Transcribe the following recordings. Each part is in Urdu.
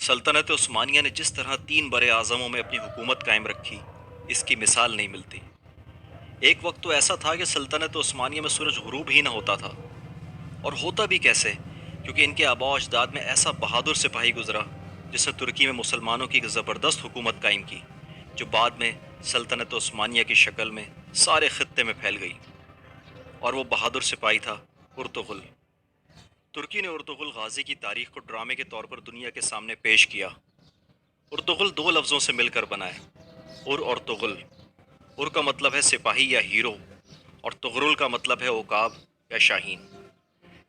سلطنت عثمانیہ نے جس طرح 3 بر اعظموں میں اپنی حکومت قائم رکھی، اس کی مثال نہیں ملتی۔ ایک وقت تو ایسا تھا کہ سلطنت عثمانیہ میں سورج غروب ہی نہ ہوتا تھا، اور ہوتا بھی کیسے، کیونکہ ان کے آباء و اجداد میں ایسا بہادر سپاہی گزرا جس نے ترکی میں مسلمانوں کی ایک زبردست حکومت قائم کی، جو بعد میں سلطنت عثمانیہ کی شکل میں سارے خطے میں پھیل گئی۔ اور وہ بہادر سپاہی تھا ارطغرل۔ ترکی نے ارطغرل غازی کی تاریخ کو ڈرامے کے طور پر دنیا کے سامنے پیش کیا۔ ارطغرل 2 لفظوں سے مل کر بنا ہے، اور تغل۔ ار کا مطلب ہے سپاہی یا ہیرو، اور تغرل کا مطلب ہے عقاب یا شاہین۔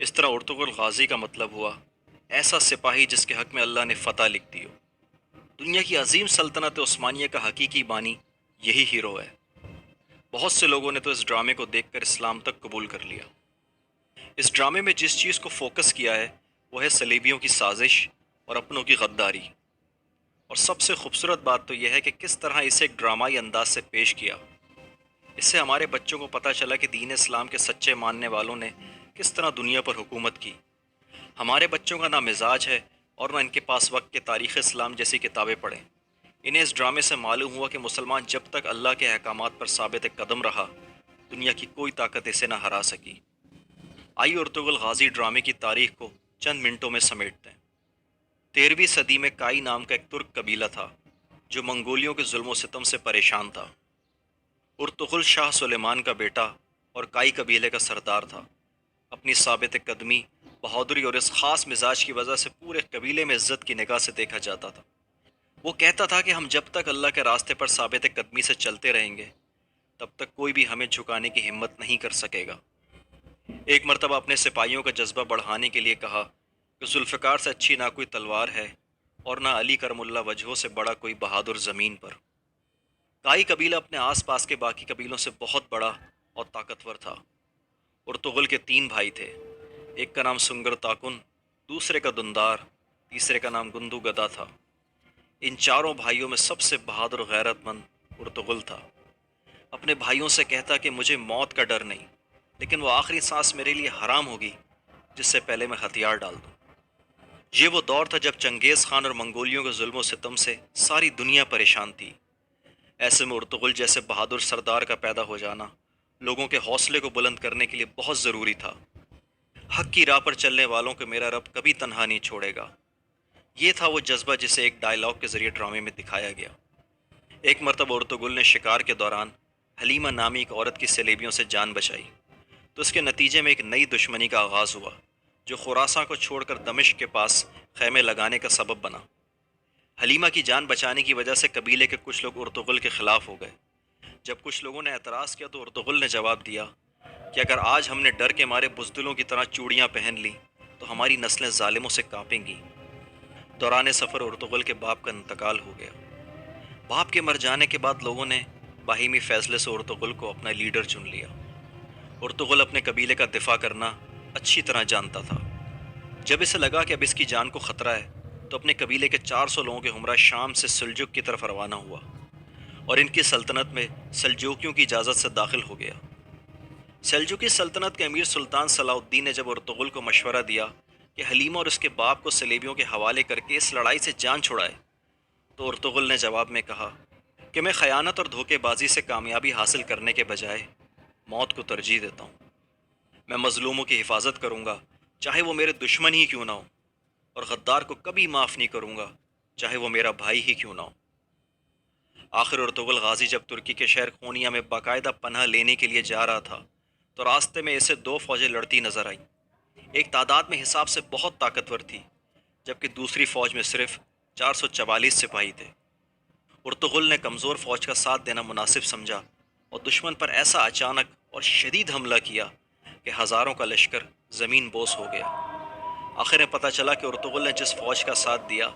اس طرح ارطغرل غازی کا مطلب ہوا ایسا سپاہی جس کے حق میں اللہ نے فتح لکھ دی ہو۔ دنیا کی عظیم سلطنت عثمانیہ کا حقیقی بانی یہی ہیرو ہے۔ بہت سے لوگوں نے تو اس ڈرامے کو دیکھ کر اسلام تک قبول کر لیا۔ اس ڈرامے میں جس چیز کو فوکس کیا ہے وہ ہے صلیبیوں کی سازش اور اپنوں کی غداری۔ اور سب سے خوبصورت بات تو یہ ہے کہ کس طرح اسے ایک ڈرامائی انداز سے پیش کیا۔ اس سے ہمارے بچوں کو پتہ چلا کہ دین اسلام کے سچے ماننے والوں نے کس طرح دنیا پر حکومت کی۔ ہمارے بچوں کا نہ مزاج ہے اور نہ ان کے پاس وقت کے تاریخ اسلام جیسی کتابیں پڑھیں۔ انہیں اس ڈرامے سے معلوم ہوا کہ مسلمان جب تک اللہ کے احکامات پر ثابت قدم رہا، دنیا کی کوئی طاقت اسے نہ ہرا سکی۔ آئیے ارطغرل غازی ڈرامے کی تاریخ کو چند منٹوں میں سمیٹتے ہیں۔ 13ویں صدی میں کائی نام کا ایک ترک قبیلہ تھا جو منگولیوں کے ظلم و ستم سے پریشان تھا۔ ارطغرل شاہ سلیمان کا بیٹا اور کائی قبیلے کا سردار تھا۔ اپنی ثابت قدمی، بہادری اور اس خاص مزاج کی وجہ سے پورے قبیلے میں عزت کی نگاہ سے دیکھا جاتا تھا۔ وہ کہتا تھا کہ ہم جب تک اللہ کے راستے پر ثابت قدمی سے چلتے رہیں گے، تب تک کوئی بھی ہمیں جھکانے کی ہمت نہیں کر سکے گا۔ ایک مرتبہ اپنے سپاہیوں کا جذبہ بڑھانے کے لیے کہا کہ ذوالفقار سے اچھی نہ کوئی تلوار ہے اور نہ علی کرم اللہ وجہہ سے بڑا کوئی بہادر زمین پر۔ کائی قبیلہ اپنے آس پاس کے باقی قبیلوں سے بہت بڑا اور طاقتور تھا۔ ارطغرل کے 3 بھائی تھے، ایک کا نام سنگر تاکن، دوسرے کا دندار، تیسرے کا نام گندو گدا تھا۔ ان چاروں بھائیوں میں سب سے بہادر و غیرت مند ارطغرل تھا۔ اپنے بھائیوں سے کہتا کہ مجھے موت کا ڈر نہیں، لیکن وہ آخری سانس میرے لیے حرام ہوگی جس سے پہلے میں ہتھیار ڈال دوں۔ یہ وہ دور تھا جب چنگیز خان اور منگولیوں کے ظلم و ستم سے ساری دنیا پریشان تھی۔ ایسے میں ارطغرل جیسے بہادر سردار کا پیدا ہو جانا لوگوں کے حوصلے کو بلند کرنے کے لیے بہت ضروری تھا۔ حق کی راہ پر چلنے والوں کو میرا رب کبھی تنہا نہیں چھوڑے گا، یہ تھا وہ جذبہ جسے ایک ڈائیلاگ کے ذریعے ڈرامے میں دکھایا گیا۔ ایک مرتبہ ارطغرل نے شکار کے دوران حلیمہ نامی ایک عورت کی صلیبیوں سے جان بچائی، تو اس کے نتیجے میں ایک نئی دشمنی کا آغاز ہوا جو خراساں کو چھوڑ کر دمشق کے پاس خیمے لگانے کا سبب بنا۔ حلیمہ کی جان بچانے کی وجہ سے قبیلے کے کچھ لوگ ارطغرل کے خلاف ہو گئے۔ جب کچھ لوگوں نے اعتراض کیا تو ارطغرل نے جواب دیا کہ اگر آج ہم نے ڈر کے مارے بزدلوں کی طرح چوڑیاں پہن لی تو ہماری نسلیں ظالموں سے کانپیں گی۔ دوران سفر ارطغرل کے باپ کا انتقال ہو گیا۔ باپ کے مر جانے کے بعد لوگوں نے باہمی فیصلے سے ارطغرل کو اپنا لیڈر چن لیا۔ ارطغرل اپنے قبیلے کا دفاع کرنا اچھی طرح جانتا تھا۔ جب اسے لگا کہ اب اس کی جان کو خطرہ ہے تو اپنے قبیلے کے 400 لوگوں کے ہمراہ شام سے سلجوق کی طرف روانہ ہوا اور ان کی سلطنت میں سلجوقیوں کی اجازت سے داخل ہو گیا۔ سلجوقی سلطنت کے امیر سلطان صلاح الدین نے جب ارطغرل کو مشورہ دیا کہ حلیمہ اور اس کے باپ کو صلیبیوں کے حوالے کر کے اس لڑائی سے جان چھڑائے، تو ارطغرل نے جواب میں کہا کہ میں خیانت اور دھوکے بازی سے کامیابی حاصل کرنے کے بجائے موت کو ترجیح دیتا ہوں۔ میں مظلوموں کی حفاظت کروں گا چاہے وہ میرے دشمن ہی کیوں نہ ہو، اور غدار کو کبھی معاف نہیں کروں گا چاہے وہ میرا بھائی ہی کیوں نہ ہو۔ آخر ارطغرل غازی جب ترکی کے شہر خونیا میں باقاعدہ پناہ لینے کے لیے جا رہا تھا تو راستے میں اسے 2 فوجیں لڑتی نظر آئیں۔ ایک تعداد میں حساب سے بہت طاقتور تھی، جبکہ دوسری فوج میں صرف 444 سپاہی تھے۔ ارطغرل نے کمزور فوج کا ساتھ دینا مناسب سمجھا اور دشمن پر ایسا اچانک اور شدید حملہ کیا کہ ہزاروں کا لشکر زمین بوس ہو گیا۔ آخر میں پتہ چلا کہ ارطغرل نے جس فوج کا ساتھ دیا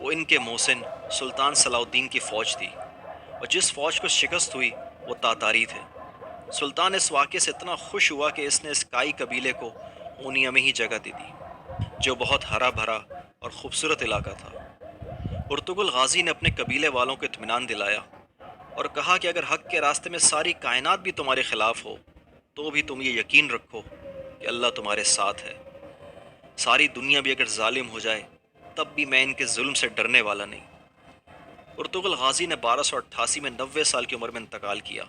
وہ ان کے محسن سلطان صلاح الدین کی فوج تھی، اور جس فوج کو شکست ہوئی وہ تاتاری تھے۔ سلطان اس واقعے سے اتنا خوش ہوا کہ اس نے اس کائی قبیلے کو اونیا میں ہی جگہ دے دی، جو بہت ہرا بھرا اور خوبصورت علاقہ تھا۔ ارطغرل غازی نے اپنے قبیلے والوں کو اطمینان دلایا اور کہا کہ اگر حق کے راستے میں ساری کائنات بھی تمہارے خلاف ہو تو بھی تم یہ یقین رکھو کہ اللہ تمہارے ساتھ ہے۔ ساری دنیا بھی اگر ظالم ہو جائے تب بھی میں ان کے ظلم سے ڈرنے والا نہیں۔ ارطغرل غازی نے 1288 میں 90 سال کی عمر میں انتقال کیا۔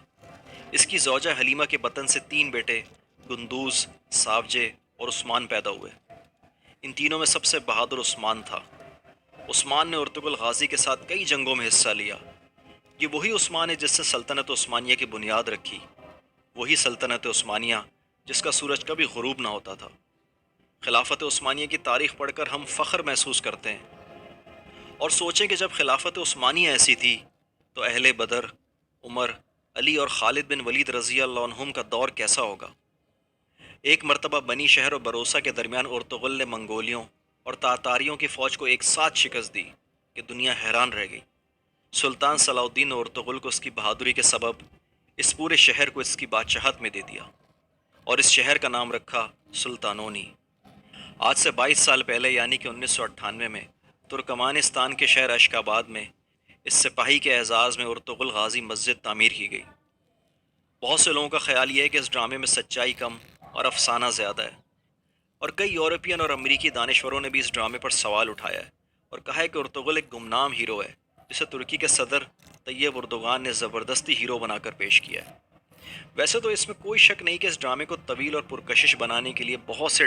اس کی زوجہ حلیمہ کے بطن سے 3 بیٹے گندوز، ساوجے اور عثمان پیدا ہوئے۔ ان تینوں میں سب سے بہادر عثمان تھا۔ عثمان نے ارطغرل غازی کے ساتھ کئی جنگوں میں حصہ لیا۔ یہ وہی عثمان ہے جس سے سلطنت عثمانیہ کی بنیاد رکھی، وہی سلطنت عثمانیہ جس کا سورج کبھی غروب نہ ہوتا تھا۔ خلافت عثمانیہ کی تاریخ پڑھ کر ہم فخر محسوس کرتے ہیں اور سوچیں کہ جب خلافت عثمانیہ ایسی تھی تو اہل بدر، عمر، علی اور خالد بن ولید رضی اللہ عنہم کا دور کیسا ہوگا۔ ایک مرتبہ بنی شہر و بروسہ کے درمیان ارطغرل نے منگولیوں اور تاتاریوں کی فوج کو ایک ساتھ شکست دی کہ دنیا حیران رہ گئی۔ سلطان صلاح الدین نے ارطغرل کو اس کی بہادری کے سبب اس پورے شہر کو اس کی بادشاہت میں دے دیا اور اس شہر کا نام رکھا سلطانونی۔ آج سے 22 سال پہلے یعنی کہ 1998 میں ترکمانستان کے شہر اشک آباد میں اس سپاہی کے اعزاز میں ارطغرل غازی مسجد تعمیر کی گئی۔ بہت سے لوگوں کا خیال یہ ہے کہ اس ڈرامے میں سچائی کم اور افسانہ زیادہ ہے، اور کئی یورپین اور امریکی دانشوروں نے بھی اس ڈرامے پر سوال اٹھایا ہے اور کہا ہے کہ ارطغرل ایک گمنام ہیرو ہے جسے ترکی کے صدر طیب اردوغان نے زبردستی ہیرو بنا کر پیش کیا ہے۔ ویسے تو اس میں کوئی شک نہیں کہ اس ڈرامے کو طویل اور پرکشش بنانے کے لیے بہت سے